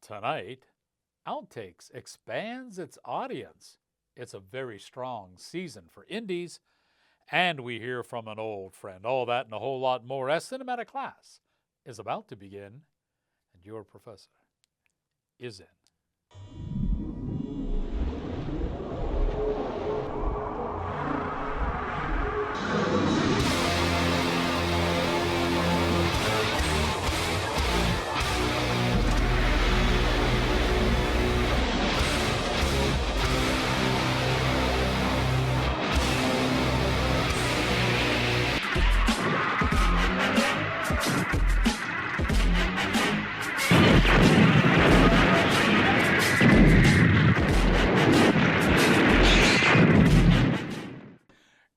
Tonight, Outtakes expands its audience. It's a very strong season for indies, and we hear from an old friend. All that and a whole lot more as Cinematic Class is about to begin, and your professor is in.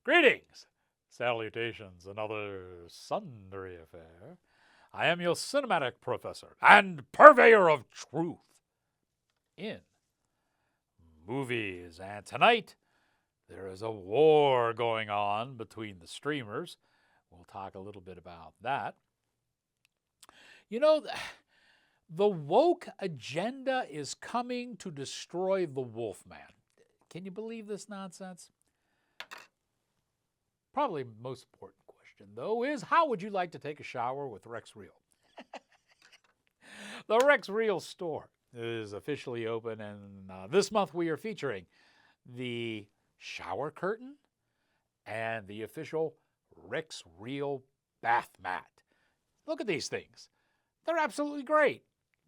Greetings, salutations, another sundry affair. I am your cinematic professor and purveyor of truth in movies. And tonight, there is a war going on between the streamers. We'll talk a little bit about that. You know, the woke agenda is coming to destroy the Wolfman. Can you believe this nonsense? Probably most important question, though, is how would you like to take a shower with Rex Real? The Rex Real store is officially open, and this month we are featuring the shower curtain and the official Rex Real bath mat. Look at these things. They're absolutely great.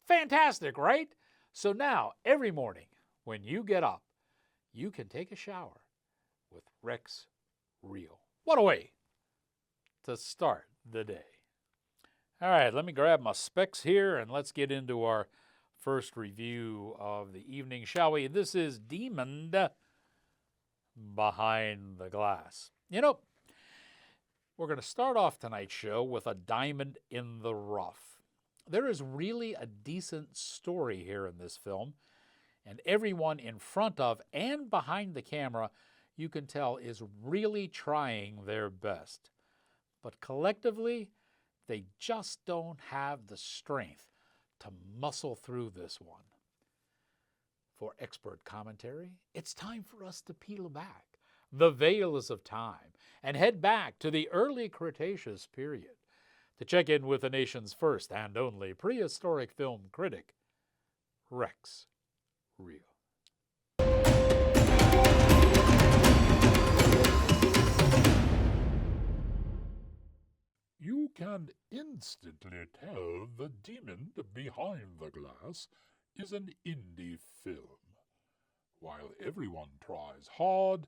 Fantastic, right? So now, every morning when you get up, you can take a shower with Rex Real. What a way to start the day. All right, let me grab my specs here and let's get into our first review of the evening, shall we? This is Demon Behind the Glass. You know, we're going to start off tonight's show with a diamond in the rough. There is really a decent story here in this film, and everyone in front of and behind the camera, you can tell, is really trying their best. But collectively, they just don't have the strength to muscle through this one. For expert commentary, it's time for us to peel back the veils of time and head back to the early Cretaceous period to check in with the nation's first and only prehistoric film critic, Rex Real. You can instantly tell the demon behind the glass is an indie film. While everyone tries hard,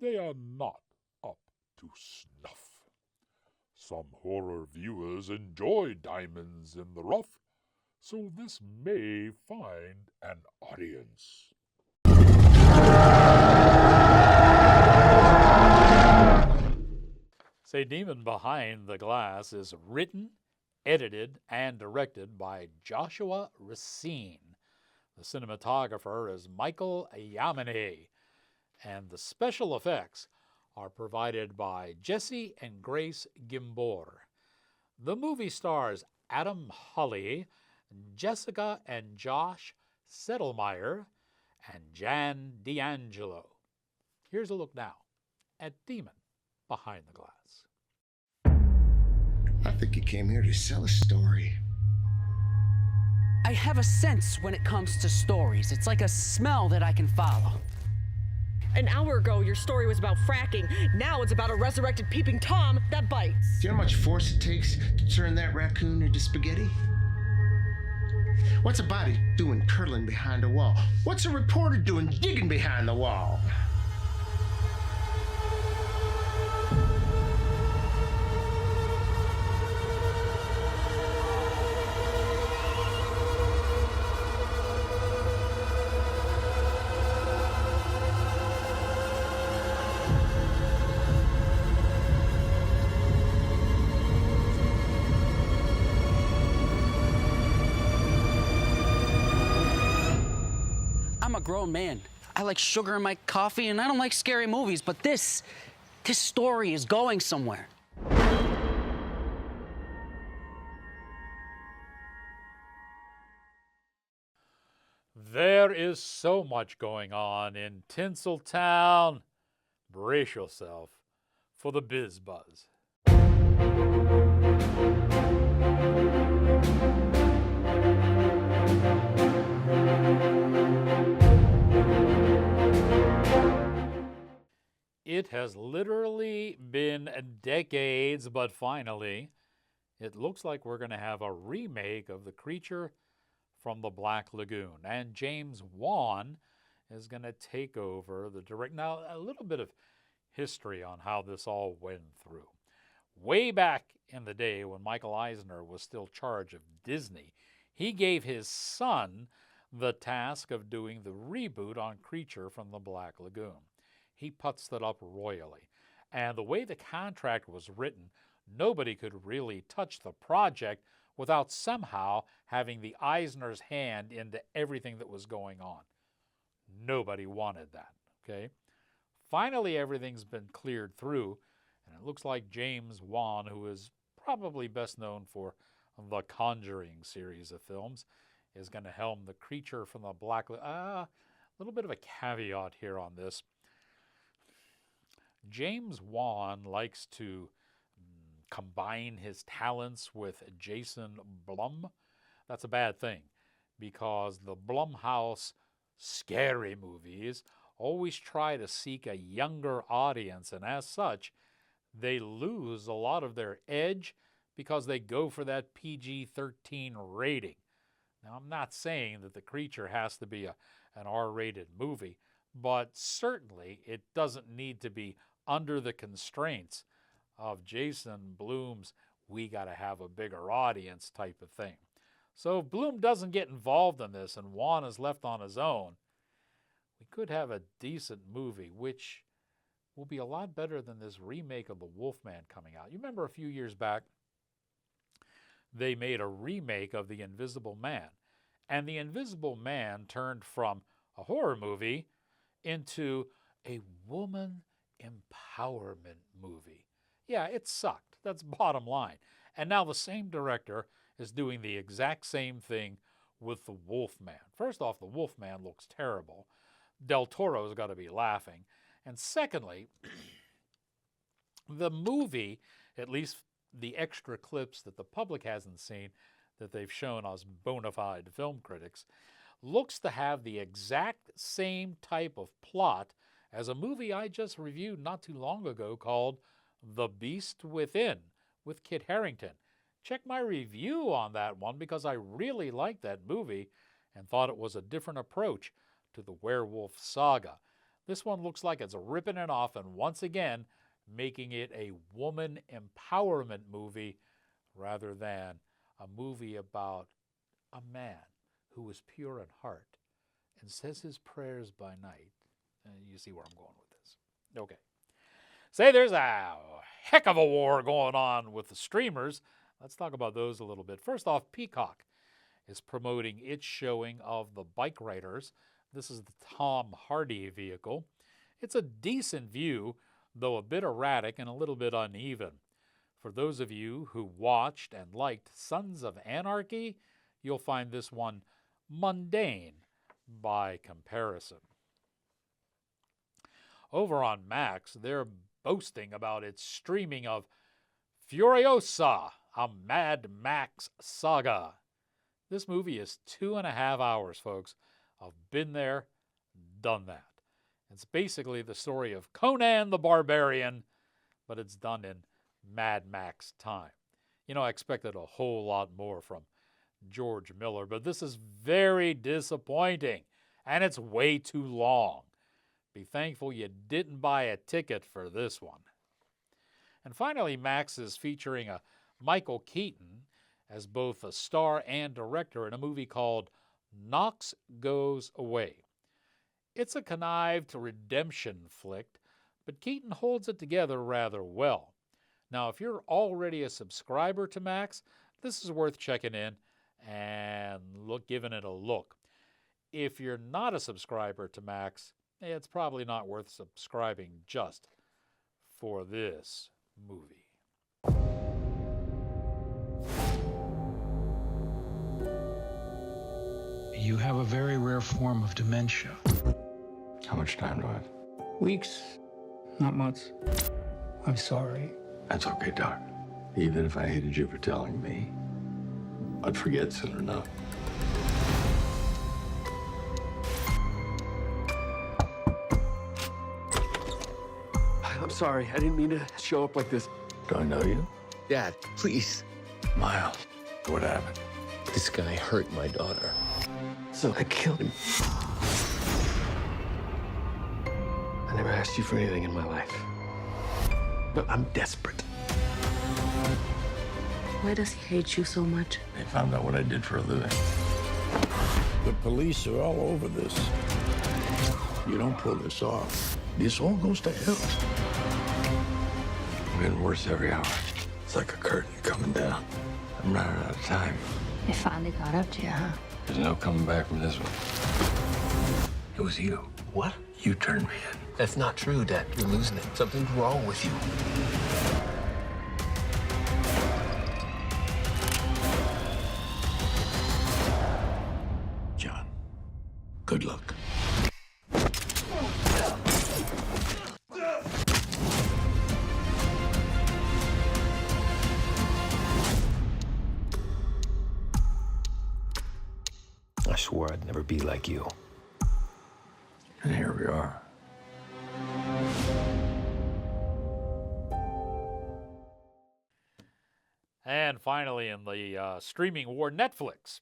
they are not up to snuff. Some horror viewers enjoy diamonds in the rough, so this may find an audience. Say, Demon Behind the Glass is written, edited, and directed by Joshua Racine. The cinematographer is Michael Yamane, and the special effects are provided by Jesse and Grace Gimbor. The movie stars Adam Holly, Jessica and Josh Settlemeyer, and Jan D'Angelo. Here's a look now at Demon Behind the Glass. I think you came here to sell a story. I have a sense when it comes to stories. It's like a smell that I can follow. An hour ago, your story was about fracking. Now it's about a resurrected peeping Tom that bites. Do you know how much force it takes to turn that raccoon into spaghetti? What's a body doing curling behind a wall? What's a reporter doing digging behind the wall? I'm a grown man. I like sugar in my coffee, and I don't like scary movies, but this story is going somewhere. There is so much going on in Tinseltown. Brace yourself for the biz buzz. It has literally been decades, but finally, it looks like we're going to have a remake of The Creature from the Black Lagoon. And James Wan is going to take over the direct. Now, a little bit of history on how this all went through. Way back in the day when Michael Eisner was still charge of Disney, he gave his son the task of doing the reboot on Creature from the Black Lagoon. He putzed it up royally. And the way the contract was written, nobody could really touch the project without somehow having the Eisner's hand into everything that was going on. Nobody wanted that, okay? Finally, everything's been cleared through, and it looks like James Wan, who is probably best known for the Conjuring series of films, is going to helm The Creature from the Black Lagoon. A little bit of a caveat here on this. James Wan likes to combine his talents with Jason Blum. That's a bad thing, because the Blumhouse scary movies always try to seek a younger audience, and as such, they lose a lot of their edge because they go for that PG-13 rating. Now, I'm not saying that The Creature has to be an R-rated movie, but certainly it doesn't need to be under the constraints of Jason Blum's "we got to have a bigger audience" type of thing. So if Blum doesn't get involved in this and Wan is left on his own, we could have a decent movie, which will be a lot better than this remake of The Wolfman coming out. You remember a few years back, they made a remake of The Invisible Man. And The Invisible Man turned from a horror movie into a woman empowerment movie. Yeah, it sucked. That's bottom line. And now the same director is doing the exact same thing with The Wolfman. First off, The Wolfman looks terrible. Del Toro's got to be laughing. And secondly, the movie, at least the extra clips that the public hasn't seen, that they've shown us bona fide film critics, looks to have the exact same type of plot as a movie I just reviewed not too long ago called The Beast Within with Kit Harington. Check my review on that one because I really liked that movie and thought it was a different approach to the werewolf saga. This one looks like it's ripping it off and once again making it a woman empowerment movie rather than a movie about a man who is pure in heart and says his prayers by night. You see where I'm going with this. Okay. Say there's a heck of a war going on with the streamers. Let's talk about those a little bit. First off, Peacock is promoting its showing of The Bike Riders. This is the Tom Hardy vehicle. It's a decent view, though a bit erratic and a little bit uneven. For those of you who watched and liked Sons of Anarchy, you'll find this one mundane by comparison. Over on Max, they're boasting about its streaming of Furiosa, a Mad Max saga. This movie is 2.5 hours, folks. I've been there, done that. It's basically the story of Conan the Barbarian, but it's done in Mad Max time. You know, I expected a whole lot more from George Miller, but this is very disappointing, and it's way too long. Be thankful you didn't buy a ticket for this one. And finally, Max is featuring a Michael Keaton as both a star and director in a movie called Knox Goes Away. It's a connived redemption flick, but Keaton holds it together rather well. Now, if you're already a subscriber to Max, this is worth checking in and giving it a look. If you're not a subscriber to Max, it's probably not worth subscribing just for this movie. You have a very rare form of dementia. How much time do I have? Weeks, not months. I'm sorry. That's okay, Doc. Even if I hated you for telling me, I'd forget soon enough. I'm sorry. I didn't mean to show up like this. Do I know you? Dad, please. Miles, what happened? This guy hurt my daughter. So I killed him. I never asked you for anything in my life. But I'm desperate. Why does he hate you so much? They found out what I did for a living. The police are all over this. You don't pull this off, this all goes to hell. I'm getting worse every hour. It's like a curtain coming down. I'm running out of time. It finally got up to you, huh? There's no coming back from this one. It was you. What? You turned me in. That's not true, Dad. You're losing it. Something's wrong with you. John, good luck. I swore I'd never be like you. And here we are. And finally, in the streaming war, Netflix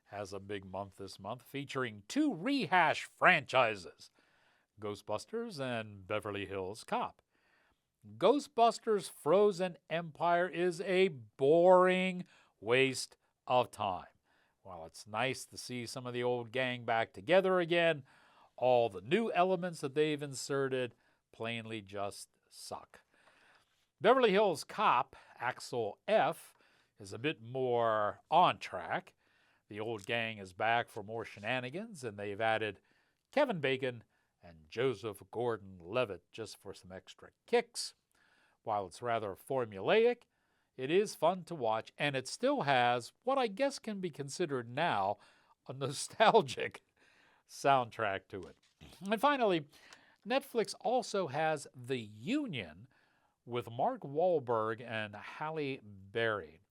has a big month this month featuring two rehash franchises, Ghostbusters and Beverly Hills Cop. Ghostbusters Frozen Empire is a boring waste of time. While it's nice to see some of the old gang back together again, all the new elements that they've inserted plainly just suck. Beverly Hills Cop, Axel F., is a bit more on track. The old gang is back for more shenanigans, and they've added Kevin Bacon and Joseph Gordon-Levitt just for some extra kicks. While it's rather formulaic, it is fun to watch, and it still has what I guess can be considered now a nostalgic soundtrack to it. And finally, Netflix also has The Union with Mark Wahlberg and Halle Berry.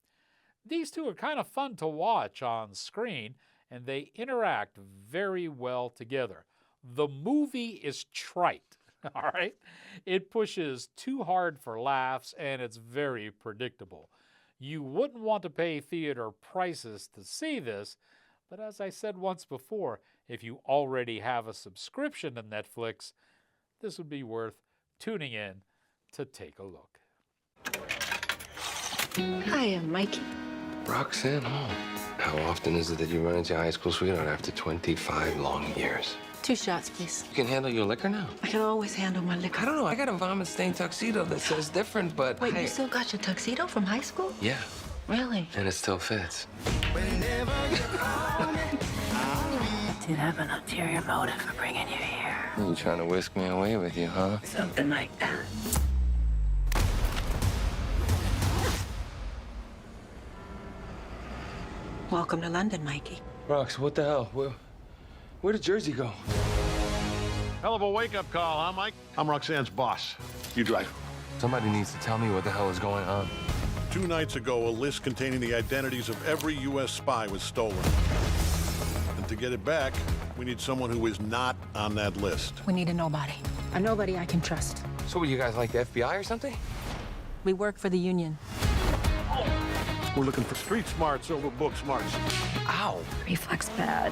These two are kind of fun to watch on screen, and they interact very well together. The movie is trite, all right? It pushes too hard for laughs, and it's very predictable. You wouldn't want to pay theater prices to see this, but as I said once before, if you already have a subscription to Netflix, this would be worth tuning in to take a look. Hi, I'm Mikey. Roxanne Hall. How often is it that you run into your high school sweetheart after 25 long years? 2 shots, please. You can handle your liquor now? I can always handle my liquor. I don't know. I got a vomit-stained tuxedo that says different, but Wait, you still got your tuxedo from high school? Yeah, Really? and it still fits. Do you have an ulterior motive for bringing you here? You trying to whisk me away with you, huh? Something like that. Welcome to London, Mikey. Rox, what the hell? Where did Jersey go? Hell of a wake-up call, huh, Mike? I'm Roxanne's boss. You drive. Somebody needs to tell me what the hell is going on. 2 nights ago, a list containing the identities of every U.S. spy was stolen. And to get it back, we need someone who is not on that list. We need a nobody. A nobody I can trust. So, what, you guys like the FBI or something? We work for the Union. We're looking for street smarts over book smarts. Ow! Reflex bad.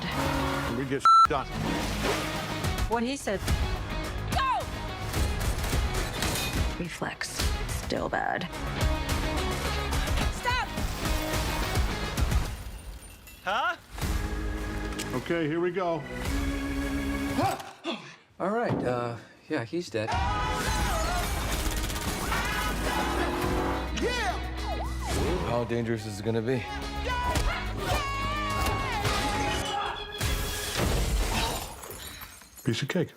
And we get done. What he said. Go! Reflex. Still bad. Stop! Huh? Okay, here we go. All right, yeah, he's dead. How dangerous is it gonna be? Piece of cake.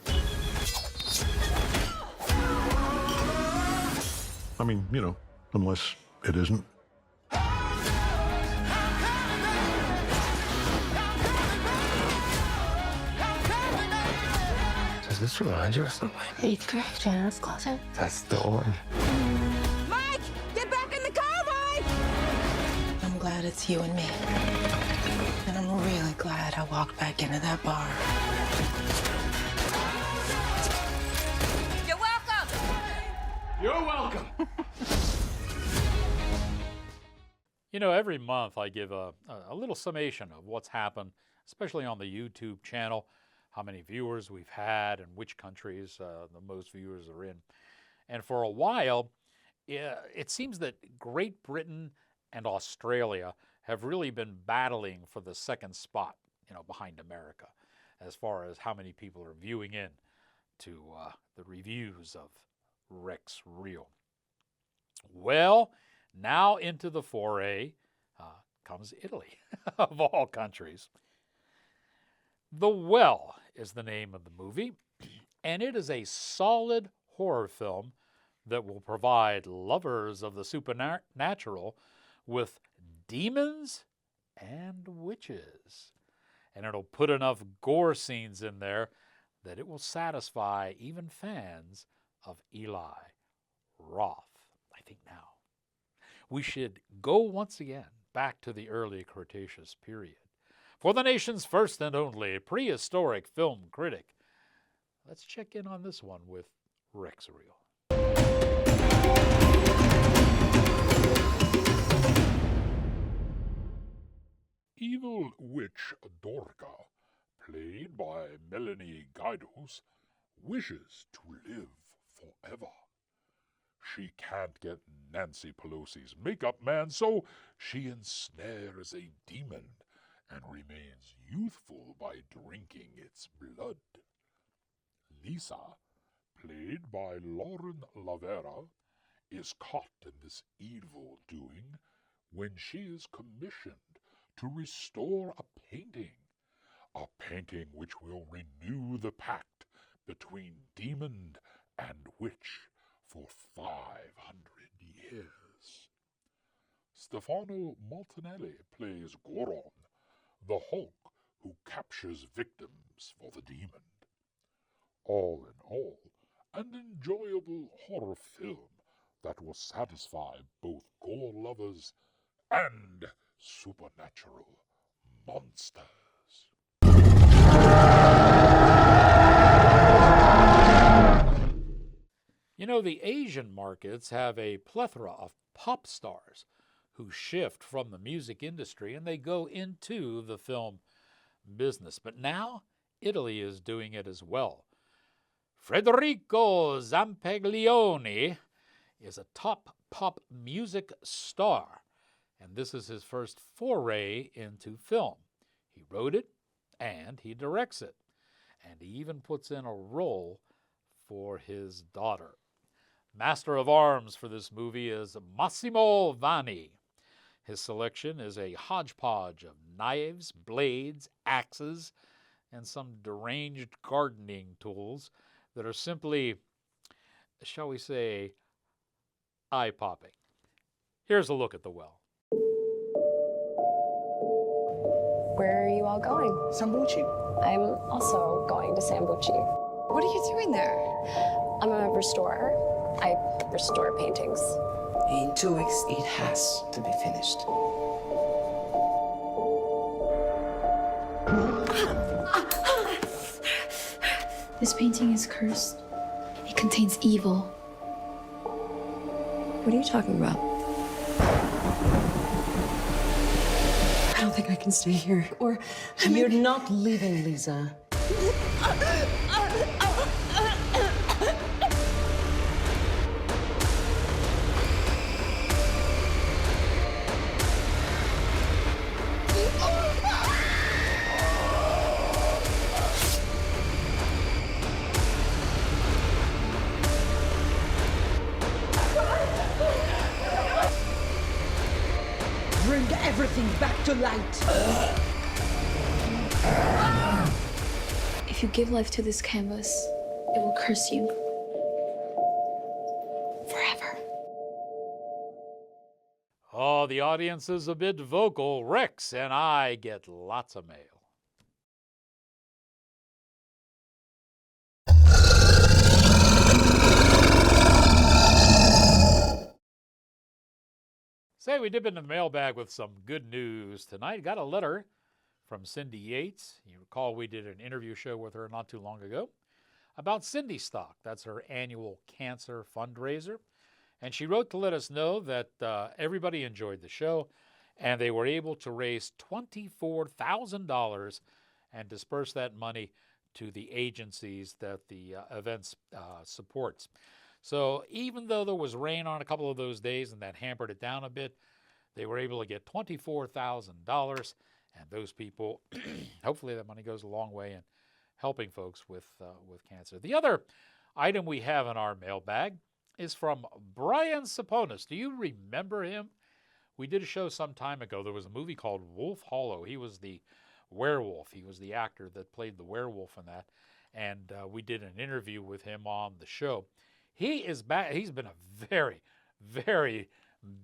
I mean, you know, unless it isn't. Does this remind you of something? 8th grade, Janice closet. That's the one. Mike! Get back in the car, Mike! I'm glad it's you and me. And I'm really glad I walked back into that bar. You're welcome! You're welcome. You know, every month I give a little summation of what's happened, especially on the YouTube channel, how many viewers we've had and which countries the most viewers are in. And for a while, it seems that Great Britain and Australia have really been battling for the second spot, you know, behind America, as far as how many people are viewing in to the reviews of Rex Reel. Well, now into the foray comes Italy, of all countries. The Well is the name of the movie, and it is a solid horror film that will provide lovers of the supernatural with demons and witches. And it'll put enough gore scenes in there that it will satisfy even fans of Eli Roth. I think now we should go once again back to the early Cretaceous period. For the nation's first and only prehistoric film critic, let's check in on this one with Rex Reel. Evil witch Dorka, played by Melanie Gaidos, wishes to live forever. She can't get Nancy Pelosi's makeup man, so she ensnares a demon and remains youthful by drinking its blood. Lisa, played by Lauren Lavera, is caught in this evil doing when she is commissioned to restore a painting which will renew the pact between demon and witch for 500 years. Stefano Montanelli plays Goron, the Hulk who captures victims for the demon. All in all, an enjoyable horror film that will satisfy both gore lovers and supernatural monsters. You know, the Asian markets have a plethora of pop stars who shift from the music industry and they go into the film business. But now Italy is doing it as well. Federico Zampaglione is a top pop music star, and this is his first foray into film. He wrote it and he directs it, and he even puts in a role for his daughter. Master of arms for this movie is Massimo Vanni. His selection is a hodgepodge of knives, blades, axes, and some deranged gardening tools that are simply, shall we say, eye-popping. Here's a look at The Well. Where are you all going? Sambuci. I'm also going to Sambuci. What are you doing there? I'm a restorer. I restore paintings. In 2 weeks, it has to be finished. This painting is cursed. It contains evil. What are you talking about? I don't think I can stay here. You're not leaving, Lisa. Bring everything back to light. If you give life to this canvas, it will curse you. Forever. Oh, the audience is a bit vocal. Rex and I get lots of mail. Say, we dip into the mailbag with some good news tonight. Got a letter from Cindy Yates. You recall we did an interview show with her not too long ago about Cindy Stock. That's her annual cancer fundraiser. And she wrote to let us know that everybody enjoyed the show and they were able to raise $24,000 and disperse that money to the agencies that the event supports. So even though there was rain on a couple of those days and that hampered it down a bit, they were able to get $24,000, and those people, hopefully that money goes a long way in helping folks with cancer. The other item we have in our mailbag is from Brian Saponis. Do you remember him? We did a show some time ago. There was a movie called Wolf Hollow. He was the werewolf. He was the actor that played the werewolf in that, and we did an interview with him on the show. He is back. He's been a very, very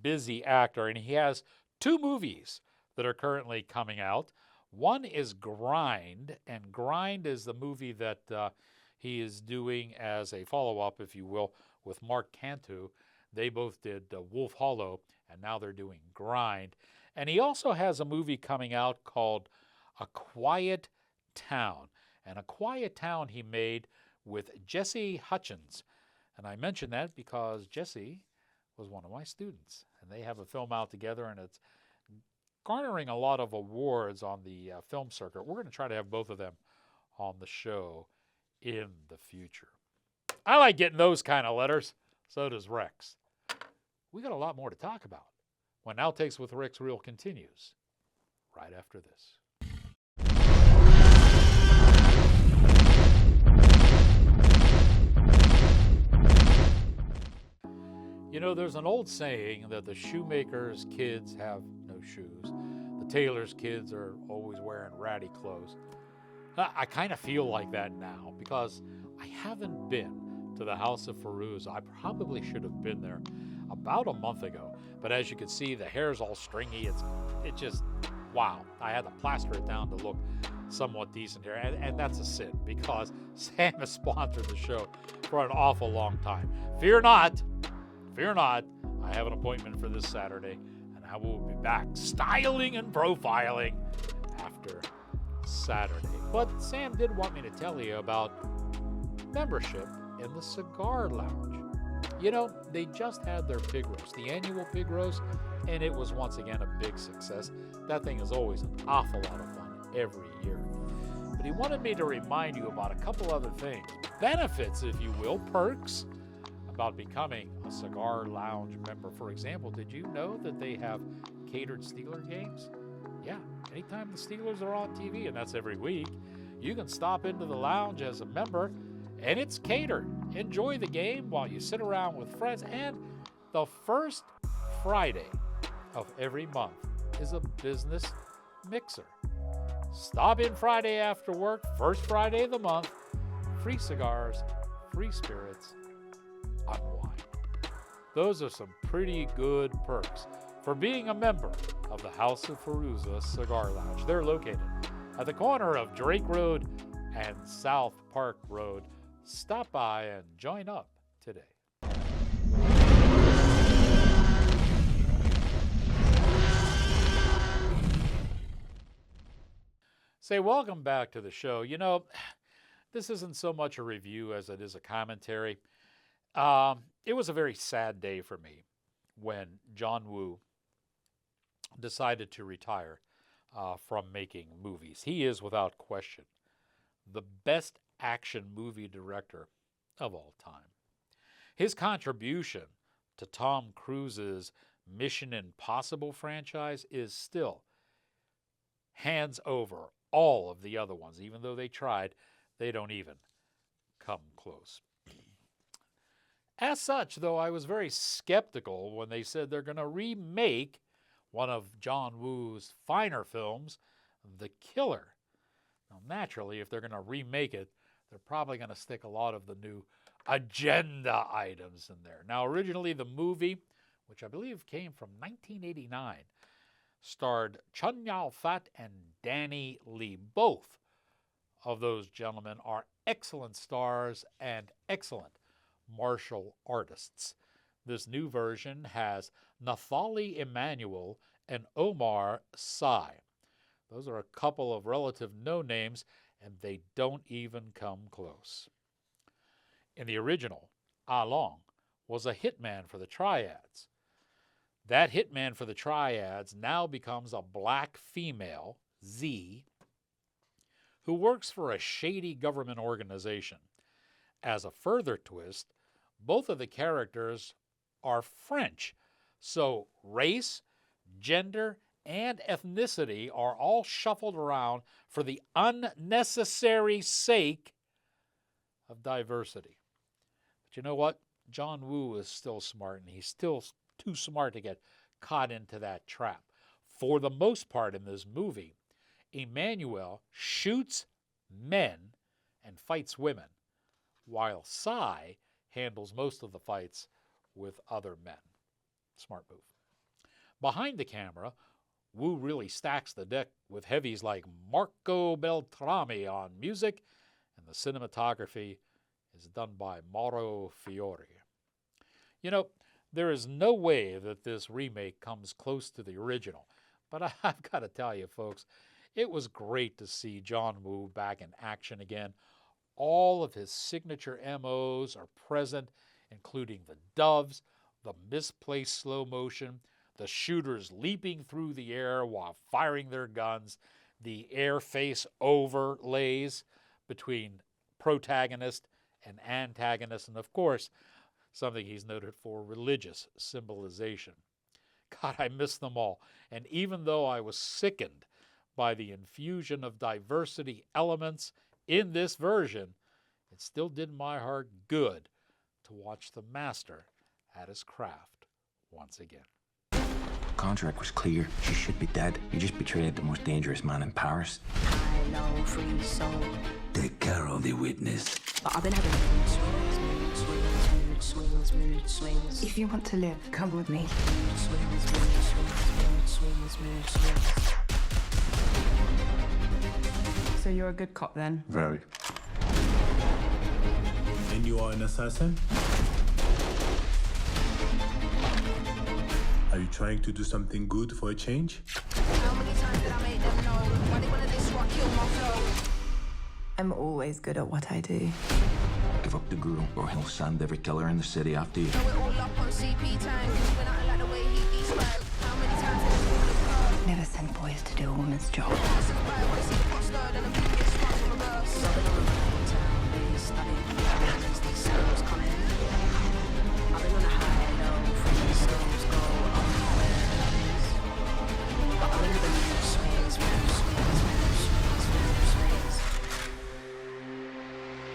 busy actor, and he has 2 movies that are currently coming out. One is Grind, and Grind is the movie that he is doing as a follow-up, if you will, with Mark Cantu. They both did Wolf Hollow, and now they're doing Grind. And he also has a movie coming out called A Quiet Town. And A Quiet Town he made with Jesse Hutchins. And I mention that because Jesse was one of my students. And they have a film out together, and it's garnering a lot of awards on the film circuit. We're going to try to have both of them on the show in the future. I like getting those kind of letters. So does Rex. We got a lot more to talk about when Outtakes with Rex Reel continues right after this. You know, there's an old saying that the shoemaker's kids have no shoes. The tailor's kids are always wearing ratty clothes. I kind of feel like that now because I haven't been to the House of Fairuza. I probably should have been there about a month ago. But as you can see, the hair's all stringy. It just, wow. I had to plaster it down to look somewhat decent here. And that's a sin because Sam has sponsored the show for an awful long time. Fear not, I have an appointment for this Saturday, and I will be back styling and profiling after Saturday. But Sam did want me to tell you about membership in the Cigar Lounge. You know, they just had their pig roast, the annual pig roast, and it was once again a big success. That thing is always an awful lot of fun every year. But he wanted me to remind you about a couple other things, benefits, if you will, perks, about becoming a Cigar Lounge member. For example, did you know that they have catered Steeler games? Yeah, anytime the Steelers are on TV, and that's every week, you can stop into the lounge as a member, and it's catered. Enjoy the game while you sit around with friends, and the first Friday of every month is a business mixer. Stop in Friday after work, first Friday of the month, free cigars, free spirits, unwind. Those are some pretty good perks for being a member of the House of Fairuza Cigar Lounge. They're located at the corner of Drake Road and South Park Road. Stop by and join up today. Say, welcome back to the show. You know, this isn't so much a review as it is a commentary. It was a very sad day for me when John Woo decided to retire from making movies. He is, without question, the best action movie director of all time. His contribution to Tom Cruise's Mission Impossible franchise is still hands over all of the other ones. Even though they tried, they don't even come close. As such, though, I was very skeptical when they said they're going to remake one of John Woo's finer films, The Killer. Now, naturally, if they're going to remake it, they're probably going to stick a lot of the new agenda items in there. Now, originally, the movie, which I believe came from 1989, starred Chun Yao-fat and Danny Lee. Both of those gentlemen are excellent stars and excellent martial artists. This new version has Nathali Emanuel, and Omar Sy. Those are a couple of relative no-names, and they don't even come close. In the original, Ah Long was a hitman for the Triads. That hitman for the Triads now becomes a black female, Z, who works for a shady government organization. As a further twist, both of the characters are French, so race, gender, and ethnicity are all shuffled around for the unnecessary sake of diversity. But you know what? John Woo is still smart, and he's still too smart to get caught into that trap. For the most part in this movie, Emmanuel shoots men and fights women, while Sy handles most of the fights with other men. Smart move. Behind the camera, Woo really stacks the deck with heavies like Marco Beltrami on music, and the cinematography is done by Mauro Fiore. You know, there is no way that this remake comes close to the original, but I've got to tell you, folks, it was great to see John Woo back in action again. All of his signature MOs are present, including the doves, the misplaced slow motion, the shooters leaping through the air while firing their guns, the air face overlays between protagonist and antagonist, and of course, something he's noted for, religious symbolization. God, I miss them all. And even though I was sickened by the infusion of diversity elements in this version, it still did my heart good to watch the master at his craft once again. The contract was clear. She should be dead. You just betrayed the most dangerous man in Paris. I know, free soul. Take care of the witness. But I've been having mood swings. If you want to live, come with me. So you're a good cop then? Very. And you are an assassin? Are you trying to do something good for a change? How many times did I make them know? Why they wanna disrupt, kill my flow? I'm always good at what I do. Give up the girl, or he'll send every killer in the city after you. Throw it all up on CP time. When I like the way he eats right. How many times did I make them know? Never send boys to do a woman's job.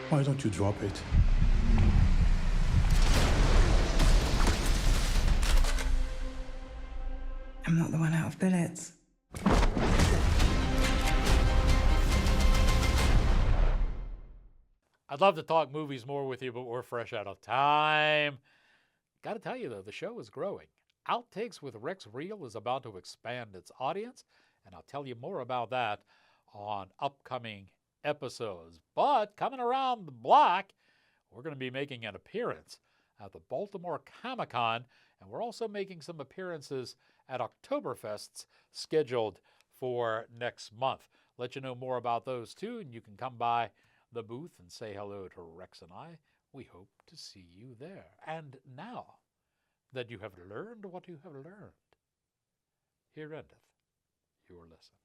Why don't you drop it? I'm not the one out of billets. I'd love to talk movies more with you, but we're fresh out of time. Got to tell you, though, the show is growing. Outtakes with Rex Reel is about to expand its audience, and I'll tell you more about that on upcoming episodes. But coming around the block, we're going to be making an appearance at the Baltimore Comic-Con, and we're also making some appearances at Oktoberfests scheduled for next month. Let you know more about those too, and you can come by the booth and say hello to Rex and I. We hope to see you there. And now that you have learned what you have learned, here endeth your lesson.